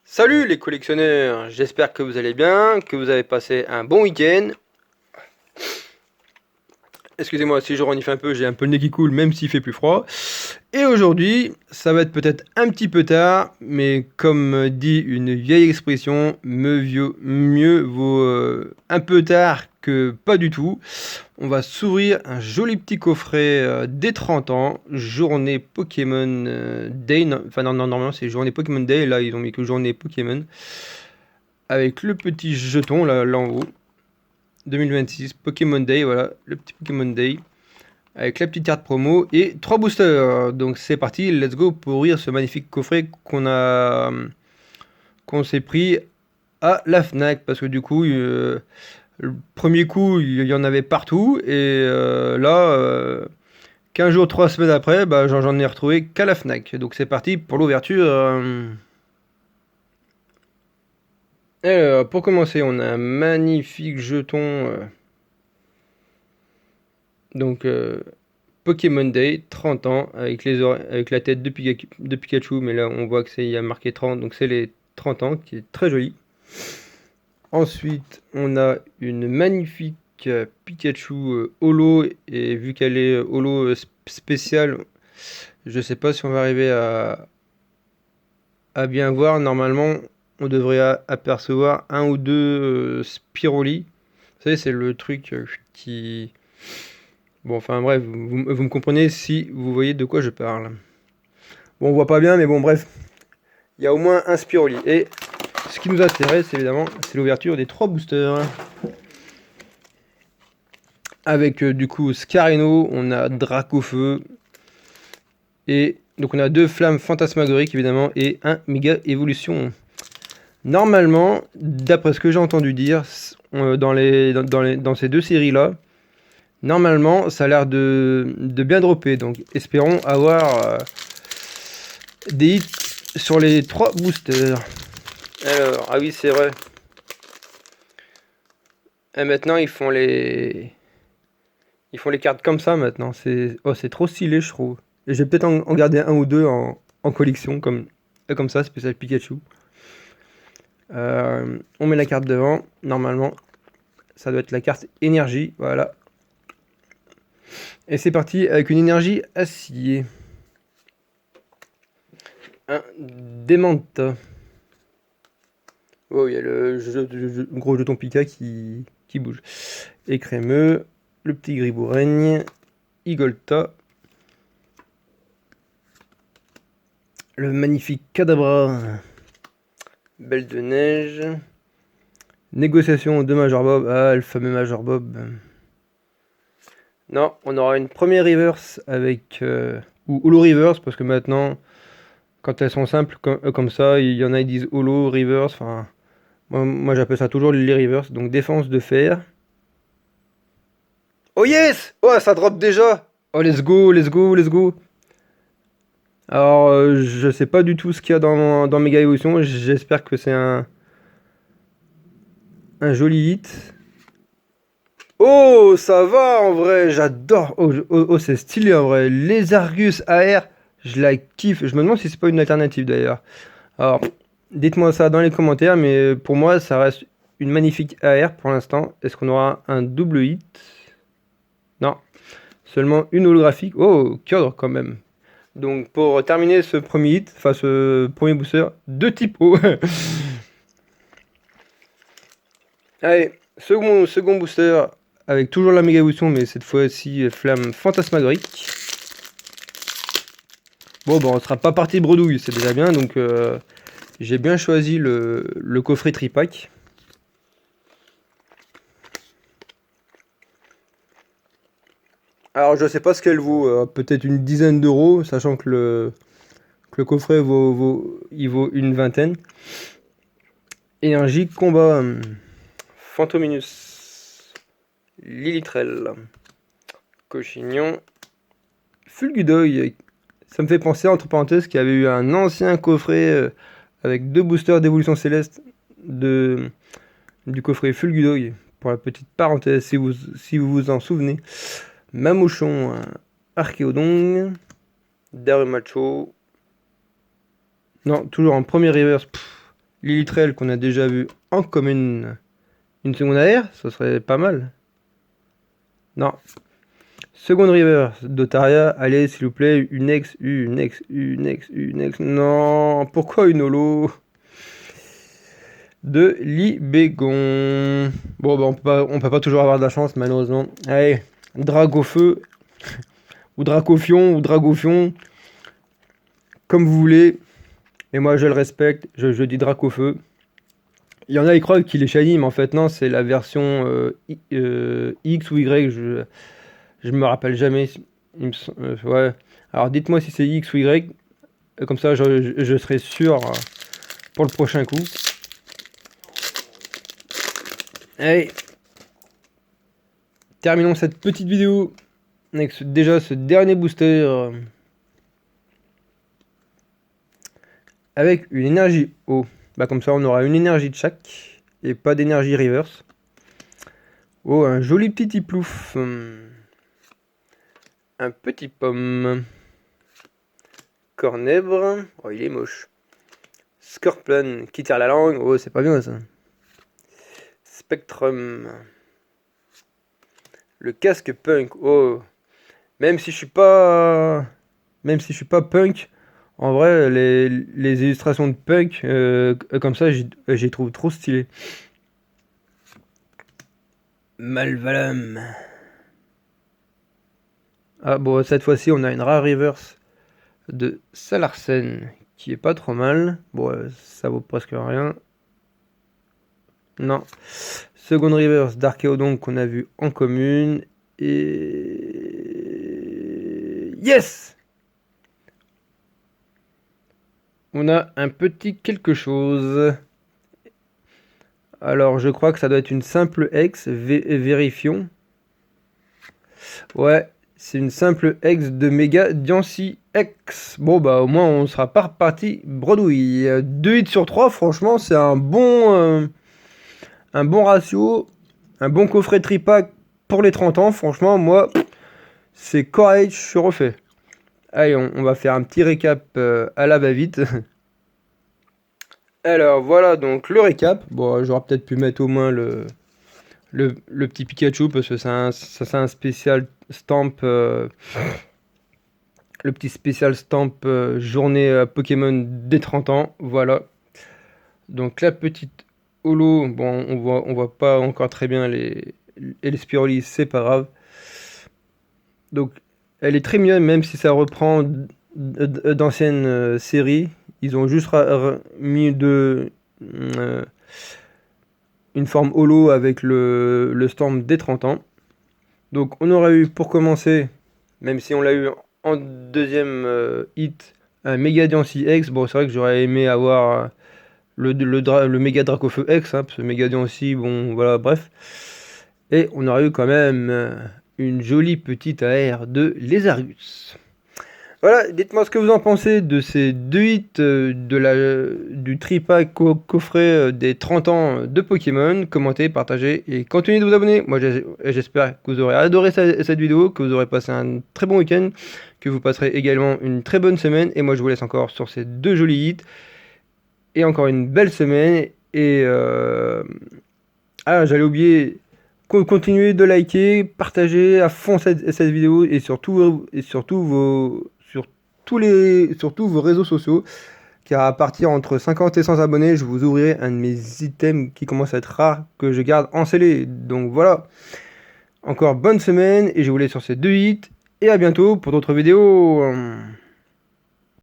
Salut les collectionneurs, j'espère que vous allez bien, que vous avez passé un bon week-end. Excusez-moi si je renifle un peu, j'ai un peu le nez qui coule même s'il fait plus froid. Et aujourd'hui, ça va être peut-être un petit peu tard, mais comme dit une vieille expression, mieux vaut un peu tard que pas du tout. On va s'ouvrir un joli petit coffret des 30 ans, journée Pokémon Day. Enfin non, normalement c'est journée Pokémon Day, là ils ont mis que journée Pokémon. Avec le petit jeton là en haut. 2026, Pokémon Day, voilà, le petit Pokémon Day. Avec la petite carte promo et 3 boosters. Donc c'est parti, let's go pour ouvrir ce magnifique coffret qu'on s'est pris à la Fnac. Parce que du coup, le premier coup, il y en avait partout. Et là, 15 jours, 3 semaines après, bah, j'en ai retrouvé qu'à la Fnac. Donc c'est parti pour l'ouverture. Alors, pour commencer, on a un magnifique jeton. Donc, Pokémon Day, 30 ans, avec la tête de Pikachu, mais là on voit il y a marqué 30, donc c'est les 30 ans, qui est très joli. Ensuite, on a une magnifique Pikachu holo, et vu qu'elle est holo spéciale, je sais pas si on va arriver à bien voir. Normalement, on devrait apercevoir un ou deux Spiroli. Vous savez, c'est le truc qui... Bon, enfin bref, vous me comprenez si vous voyez de quoi je parle. Bon, on voit pas bien, mais bon, bref. Il y a au moins un Spiroli. Et ce qui nous intéresse, évidemment, c'est l'ouverture des 3 boosters. Avec du coup Scareno, on a Dracofeu. Et donc on a 2 flammes fantasmagoriques, évidemment, et un méga évolution. Normalement, d'après ce que j'ai entendu dire, dans ces 2 séries-là, normalement, ça a l'air de bien dropper. Donc espérons avoir des hits sur les 3 boosters. Alors, ah oui, c'est vrai. Et maintenant, ils font les cartes comme ça maintenant. C'est trop stylé, je trouve. Et je vais peut-être en garder un ou deux en collection, comme ça, spécial Pikachu. On met la carte devant. Normalement, ça doit être la carte énergie. Voilà. Et c'est parti avec une énergie acier. Un Démenta. Oh, il y a le gros jeton Pika qui bouge. Et crémeux, le petit Griboureigne, Igolta, le magnifique Kadabra, Belle de Neige, négociation de Major Bob, ah, le fameux Major Bob. Non, on aura une première reverse avec, ou holo reverse, parce que maintenant, quand elles sont simples comme ça, il y en a qui disent holo, reverse, enfin... Moi j'appelle ça toujours les reverse, donc défense de fer. Oh yes! Oh, ça drop déjà! Oh, let's go, let's go, let's go! Alors, je sais pas du tout ce qu'il y a dans Mega Evolution. J'espère que c'est un joli hit. Oh, ça va en vrai, j'adore. Oh, c'est stylé en vrai. Les Argus AR, je la kiffe. Je me demande si c'est pas une alternative d'ailleurs. Alors, dites-moi ça dans les commentaires, mais pour moi, ça reste une magnifique AR pour l'instant. Est-ce qu'on aura un double hit? Non, seulement une holographique. Oh, Kyogre quand même. Donc pour terminer ce premier hit, enfin ce premier booster, 2 types O. Allez, second booster avec toujours la méga évolution, mais cette fois-ci flamme fantasmagorique. Bon, on sera pas parti bredouille, c'est déjà bien, donc j'ai bien choisi le coffret tripack. Alors je sais pas ce qu'elle vaut, peut-être une dizaine d'euros, sachant que le coffret il vaut une vingtaine. Énergie combat. Fantominus, Lilitrel, Cochignon, Fulgudoy. Ça me fait penser, entre parenthèses, qu'il y avait eu un ancien coffret avec 2 boosters d'évolution céleste du coffret Fulgudoy. Pour la petite parenthèse, si vous vous en souvenez. Mamouchon, Archéodon, Darumacho. Non, toujours en premier reverse. Lilitrell qu'on a déjà vu en commune. Une seconde AR, ça serait pas mal. Non. Seconde river d'Otaria. Allez, s'il vous plaît, une ex. Non, pourquoi une holo de Libégon. Bon, bah, on peut pas toujours avoir de la chance, malheureusement. Allez, Dragofeu, ou Dracofion, ou Dragofion, comme vous voulez. Et moi, je le respecte, je dis Dracofeu. Il y en a, ils croient qu'il est shiny, mais en fait, non, c'est la version X ou Y, je me rappelle jamais. Ouais. Alors, dites-moi si c'est X ou Y, comme ça, je serai sûr pour le prochain coup. Allez, terminons cette petite vidéo avec déjà ce dernier booster avec une énergie eau. Bah comme ça on aura une énergie de chaque et pas d'énergie reverse. Oh, un joli petit plouf. Un petit pomme. Cornèbre. Oh, il est moche. Scorpion qui tire la langue. Oh, c'est pas bien ça. Spectrum. Le casque punk. Oh. Même si je suis pas punk, en vrai les illustrations de punk comme ça j'y trouve trop stylé. Malvalam. Ah bon, cette fois-ci on a une rare reverse de Salarsen qui est pas trop mal. Bon, ça vaut presque rien. Non. Seconde reverse d'Archéodon qu'on a vu en commune. Et... Yes! On a un petit quelque chose. Alors, je crois que ça doit être une simple ex. Vérifions. Ouais, c'est une simple ex de Mega Diancie X. Bon, bah, au moins, on sera pas reparti bredouille. 2 hits sur 3, franchement, c'est un bon ratio. Un bon coffret tripack pour les 30 ans. Franchement, moi, c'est correct, je suis refait. Allez, on va faire un petit récap à la va-vite. Alors, voilà donc le récap. Bon, j'aurais peut-être pu mettre au moins le petit Pikachu parce que c'est un spécial stamp. Le petit spécial stamp journée Pokémon des 30 ans. Voilà. Donc, la petite holo. Bon, on voit pas encore très bien les Spiroli, c'est pas grave. Donc, elle est très mignonne, même si ça reprend d'anciennes séries. Ils ont juste mis une forme holo avec le stand des 30 ans. Donc, on aurait eu, pour commencer, même si on l'a eu en deuxième hit, un Mega Diancie X. Bon, c'est vrai que j'aurais aimé avoir le Mega Dracofeu X, hein, parce que Mega Diancie, bon, voilà, bref. Et on aurait eu quand même une jolie petite AR de Lézargus. Voilà, dites-moi ce que vous en pensez de ces 2 hits du tripack coffret des 30 ans de Pokémon. Commentez, partagez et continuez de vous abonner. Moi j'espère que vous aurez adoré cette vidéo, que vous aurez passé un très bon week-end, que vous passerez également une très bonne semaine. Et moi je vous laisse encore sur ces 2 jolis hits. Et encore une belle semaine. Et j'allais oublier... Continuez de liker, partager à fond cette vidéo et surtout sur tous vos réseaux sociaux, car à partir entre 50 et 100 abonnés, je vous ouvrirai un de mes items qui commence à être rare, que je garde en scellé. Donc voilà, encore bonne semaine et je vous laisse sur ces 2 hits et à bientôt pour d'autres vidéos.